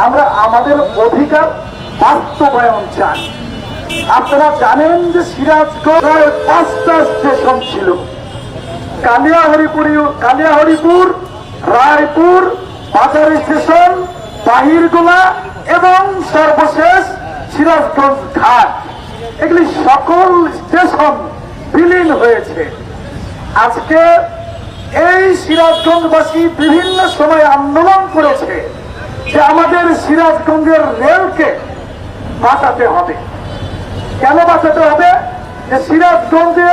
আমরা আমাদের অধিকার বাস্তবায়ন চাই। আপনারা জানেন যে সিরাজগঞ্জের 5টা স্টেশন ছিল, কালিয়াহরিপুর, রায়পুর, বাজার স্টেশন, বাহিরগোলা এবং সর্বশেষ সিরাজগঞ্জ ঘাট। এগুলি সকল স্টেশন বিলীন হয়েছে। আজকে এই সিরাজগঞ্জবাসী বিভিন্ন সময় আন্দোলন করেছে যে আমাদের সিরাজগঞ্জের রেলকে বাঁচাতে হবে। কেন বাঁচাতে হবে? যে সিরাজগঞ্জে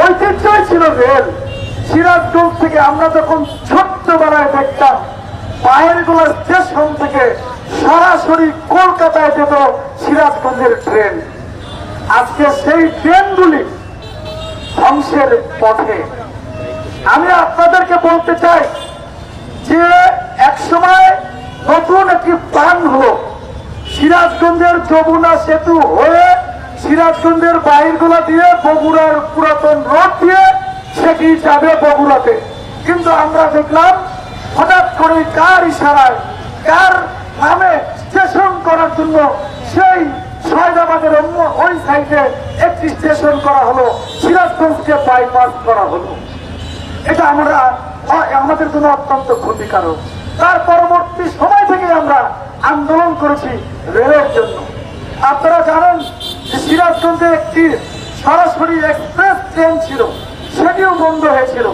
ঐতিহ্যই ছিল রেল। সিরাজগঞ্জ থেকে আমরা যখন ছোট্টবেলায় দেখতাম বাহিরগোলা স্টেশন থেকে সরাসরি কলকাতায় যেত সিরাজগঞ্জের ট্রেন। আজকে সেই ট্রেনগুলি ধ্বংসের পথে। আমি আপনাদেরকে বলতে চাই যে একসময় নতুন একটি প্ল্যান হলো সিরাজগঞ্জের যমুনা সেতু হয়ে সিরাজগঞ্জের বাহিরগোলা দিয়ে বগুড়ার পুরাতন রোড দিয়ে সেটি যাবে বগুড়াতে। কিন্তু আমরা দেখলাম হঠাৎ করে কার ইশারায়, কার নামে স্টেশন করার জন্য সেই শহীদাবাদের ওই সাইডে একটি স্টেশন করা হলো, সিরাজগঞ্জকে বাইপাস করা হলো। এটা আমাদের জন্য অত্যন্ত ক্ষতিকারক। তার পরবর্তী সময় থেকে আমরা আন্দোলন করেছি রেলের জন্য। আপনারা জানেন যে সিরাজগঞ্জে একটি সরাসরি এক্সপ্রেস ট্রেন ছিল, সেটিও বন্ধ হয়েছিল।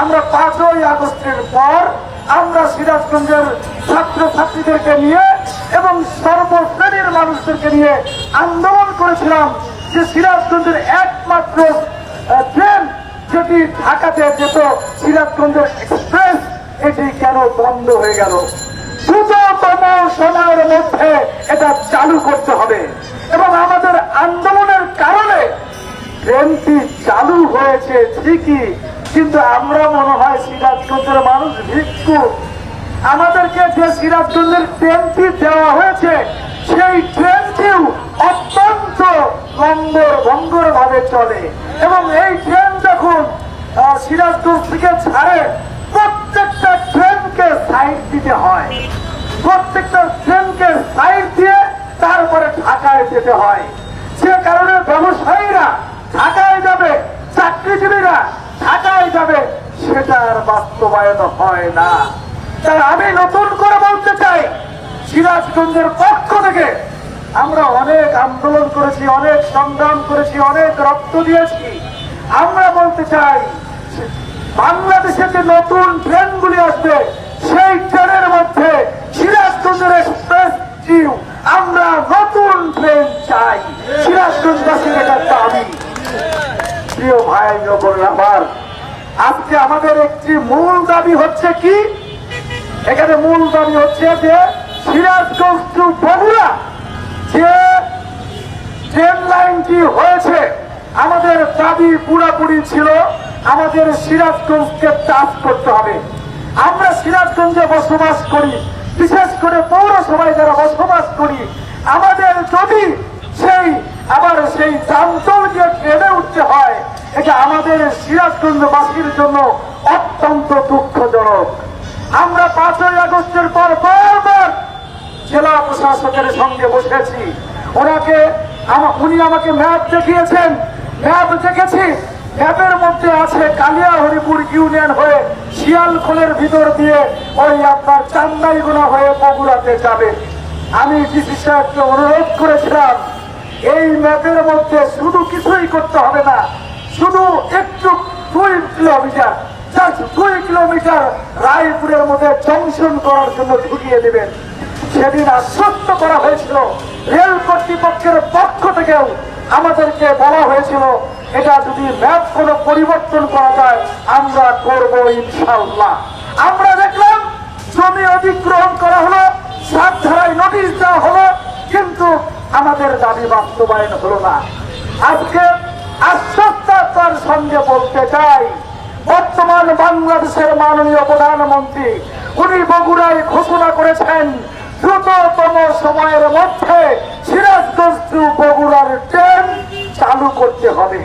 আমরা 5ই আগস্টের পর আমরা সিরাজগঞ্জের ছাত্রছাত্রীদেরকে নিয়ে এবং সর্বশ্রেণীর মানুষদেরকে নিয়ে আন্দোলন করেছিলাম যে সিরাজগঞ্জের একমাত্র ট্রেন যেটি ঢাকাতে যেত, সিরাজগঞ্জের এক্সপ্রেস, এটি কেন বন্ধ হয়ে গেল? দ্রুততম সময়ের মধ্যে এটা চালু করতে হবে। এবং আমাদের আন্দোলনের কারণে ট্রেনটি চালু হয়েছে ঠিকই, কিন্তু আমরা মনে হয় সিরাজগঞ্জের মানুষ ভিক্ষুক। আমাদেরকে যে সিরাজগঞ্জের ট্রেনটি দেওয়া হয়েছে সেই ট্রেনটিও অত্যন্ত ভঙ্গুর ভাবে চলে। এবং এই ট্রেন যখন সিরাজগঞ্জ থেকে ছাড়ে প্রত্যেকটা ট্রেনকে সাইড দিতে হয়, প্রত্যেকটা ট্রেনকে সাইড দিয়ে তারপরে ঢাকায় যেতে হয়। সে কারণে ব্যবসায়ীরা ঢাকায় যাবে, চাকরিজীবীরা ঢাকায় যাবে, সেটা আর বাস্তবায়ন হয় না। তাই আমি নতুন করে বলতে চাই, সিরাজগঞ্জের পক্ষ থেকে আমরা অনেক আন্দোলন করেছি, অনেক সংগ্রাম করেছি, অনেক রক্ত দিয়েছি। আমরা বলতে চাই বাংলাদেশে যে নতুন ট্রেনগুলি আসবে সেই ট্রেনের মধ্যে সিরাজগঞ্জের এক্সপ্রেস টিউ, আমরা নতুন ট্রেন চাই। সিরাজগঞ্জবাসীর এটা দাবি। প্রিয় ভাই ও বোনেরা আমার, আজকে আমাদের একটি মূল দাবি হচ্ছে কি? এখানে মূল দাবি হচ্ছে যে সিরাজগঞ্জ টু বগুড়া যে ট্রেন লাইনটি হয়েছে, আমাদের দাবি পুরাপুরি ছিল আমাদের সিরাজগঞ্জকে টাচ করতে হবে। আমরা সিরাজগঞ্জে বসবাস করি, বিশেষ করে পৌরসভায় যারা বসবাস করি, আমাদের যদি সেই জামতল যে ট্রেনে উঠতে হয়, এটা আমাদের সিরাজগঞ্জবাসীর জন্য অত্যন্ত দুঃখজনক। আমরা 5ই আগস্টের পর বারবার জেলা প্রশাসকের সঙ্গে বসেছি। উনি আমাকে ম্যাপ দেখিয়েছেন, ম্যাপ দেখেছি, ম্যাপের মধ্যে আছে কালিয়াহরিপুর ইউনিয়ন হয়ে শিয়ালখোলের ভিতর দিয়ে ওই আপনার চান্দাইগুনা হয়ে বগুড়াতে যাবে। আমি ডিসি সাহেবকে অনুরোধ করেছিলাম এই ম্যাপের মধ্যে শুধু কিছুই করতে হবে না, শুধু একটু 2 কিলোমিটার, জাস্ট 2 কিলোমিটার রায়পুরের মধ্যে জংশন করার জন্য ঢুকিয়ে দেবেন। সেদিন আশ্বস্ত করা হয়েছিল, রেল কর্তৃপক্ষের পক্ষ থেকেও আমাদেরকে বলা হয়েছিল এটা যদি ম্যাপ কোনো পরিবর্তন করা যায় আমরা করব ইনশাআল্লাহ। আমরা দেখলাম জমি অধিগ্রহণ করা হলো, 7 ধারায় নোটিশ দেওয়া হলো, কিন্তু আমাদের দাবি বাস্তবায়ন হলো না। আজকে আশ্বস্ততার সঙ্গে বলতে চাই, বর্তমান বাংলাদেশের মাননীয় প্রধানমন্ত্রী উনি বগুড়ায় ঘোষণা করেছেন দ্রুততম সময়ের মধ্যে সিরাজগঞ্জ টু বগুড়ার ট্রেন চালু করতে হবে।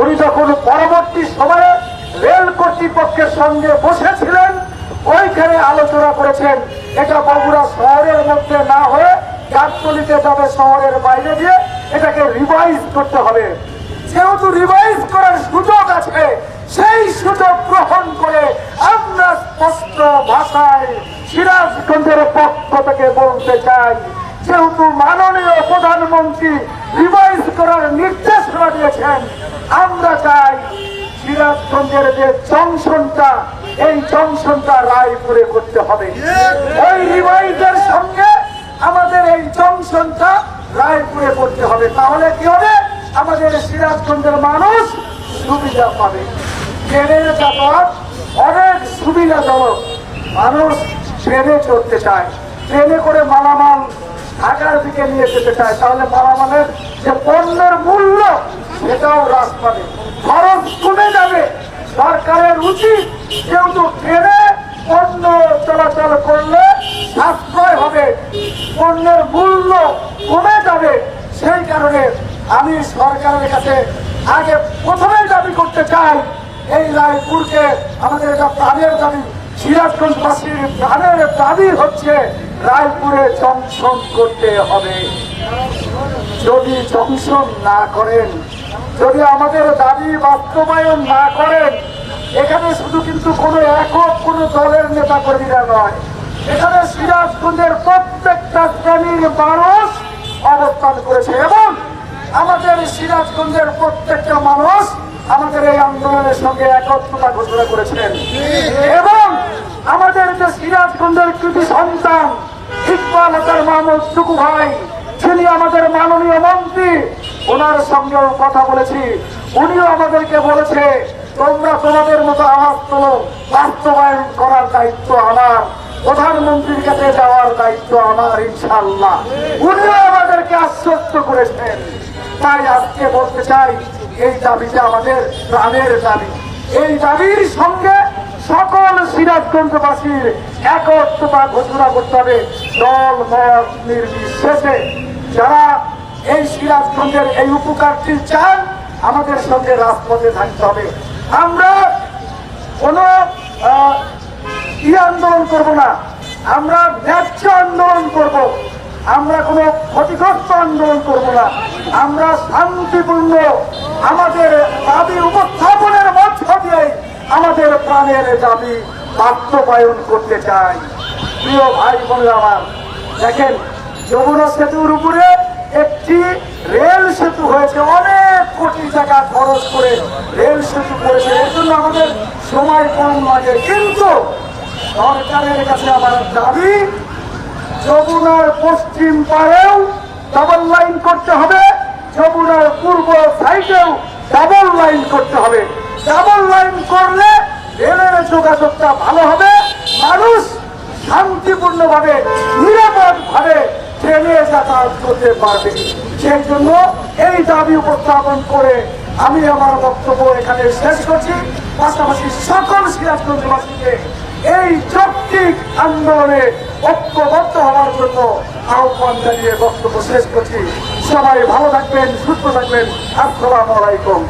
উনি যখন পরবর্তী সময়ে রেল কর্তৃপক্ষের সঙ্গে বসেছিলেন, ওইখানে আলোচনা করেছেন এটা বগুড়া শহরের মধ্যে গলিতে যাবে শহরের বাইরে দিয়ে, এটাকে রিভাইজ করতে হবে। যেহেতু রিভাইজ করার সুযোগ আছে, সেই সুযোগ গ্রহণ করে আমরা স্পষ্ট ভাষায় সিরাজগঞ্জের পক্ষ থেকে বলতে চাই, যেহেতু মাননীয় প্রধানমন্ত্রী রিভাইজ করার নির্দেশনা দিয়েছেন, আমরা চাই সিরাজগঞ্জের যে জংশনটা, এই জংশনটা রায়পুরে করতে হবে। ওই রিভাইজের সঙ্গে আমাদের এই জংশনটা রায়পুরে করতে হবে। তাহলে কি হবে? আমাদের সিরাজগঞ্জের মানুষ সুবিধা পাবে। ট্রেনের যাতায়াত অনেক সুবিধাজনক, মানুষ ট্রেনে চড়তে চায়, ট্রেনে করে মালামাল ঢাকার দিকে নিয়ে যেতে চায়। তাহলে মালামালের যে পণ্যের মূল্য, সেটাও হ্রাস পাবে, খরচ কমে যাবে। সরকারের উচিত যেহেতু ট্রেনে পণ্য চলাচল করলে সাশ্রয় হবে, পণ্যের মূল্য কমে যাবে, সেই কারণে আমি সরকারের কাছে আগে প্রথমেই দাবি করতে চাই, এই রায়পুরকে আমাদের এটা প্রাণের দাবি, সিরাজগঞ্জবাসীর প্রাণের দাবি হচ্ছে রায়পুরে জংশন করতে হবে। যদি জংশন না করেন, যদি আমাদের দাবি বাস্তবায়ন না করেন, এখানে শুধু কিন্তু কোনো একক কোনো দলের নেতা কর্মীরা নয়, এখানে সিরাজগঞ্জের প্রত্যেকটা শ্রেণীর মানুষ অবস্থান করেছে এবং আমাদের সিরাজগঞ্জের প্রত্যেকটা মানুষ আমাদের এই আন্দোলনের সঙ্গে একত্রতা ঘোষণা করেছেন। এবং আমাদের যে সিরাজগঞ্জের কৃতি সন্তান ইকবাল হাসান মাহমুদ টুকু ভাই, যিনি আমাদের মাননীয় মন্ত্রী, ওনার সঙ্গেও কথা বলেছি, উনিও আমাদেরকে বলেছে তোমরা তোমাদের মতো আওয়াজ তোলো, বাস্তবায়ন করার দায়িত্ব আমার, প্রধানমন্ত্রীর কাছে যাওয়ার দায়িত্ব আমার ইনশাআল্লাহ। উনিও আমাদেরকে আশ্বস্ত করেছেন। তাই আজকে বলতে চাই, এই দাবিটা আমাদের প্রাণের দাবি। এই দাবির সঙ্গে সকল সিরাজগঞ্জবাসীর একত্রতা ঘোষণা করতে হবে, দল মত নির্বিশেষে। যারা এই সিরাজগঞ্জের এই উপকারটি চান, আমাদের সঙ্গে রাজপথে থাকতে হবে। আমরা কোনো আন্দোলন করব না, আমরা ন্যায্য আন্দোলন করব, আমরা কোনো ক্ষতিগ্রস্ত আন্দোলন করব না, আমরা শান্তিপূর্ণ আমাদের দাবি উপস্থাপনের মধ্য দিয়ে আমাদের প্রাণের দাবি বাস্তবায়ন করতে চাই। প্রিয় ভাই বোনেরা আমার, দেখেন যমুনা সেতুর উপরে একটি রেল সেতু হয়েছে, অনেক কোটি টাকা খরচ করে রেল সেতু করেছে, এর জন্য আমাদের সময় কম লাগে। কিন্তু সরকারের কাছে আমার দাবি, যমুনার পশ্চিম পাড়েও ডাবল লাইন করতে হবে, যমুনার পূর্ব সাইডেও ডাবল লাইন করতে হবে। ডাবল লাইন করলে রেলের যোগাযোগটা ভালো হবে, মানুষ শান্তিপূর্ণভাবে নিরাপদভাবে ট্রেনে যাতায়াত করতে পারবে। সেই জন্য এই দাবি উপস্থাপন করে আমি আমার বক্তব্য এখানে শেষ করছি। পাশাপাশি সকল সিরাজগঞ্জবাসীকে এই যৌক্তিক আন্দোলনে ঐক্যবদ্ধ হওয়ার জন্য আহ্বান জানিয়ে বক্তব্য শেষ করছি। সবাই ভালো থাকবেন, সুস্থ থাকবেন। আসসালামু আলাইকুম।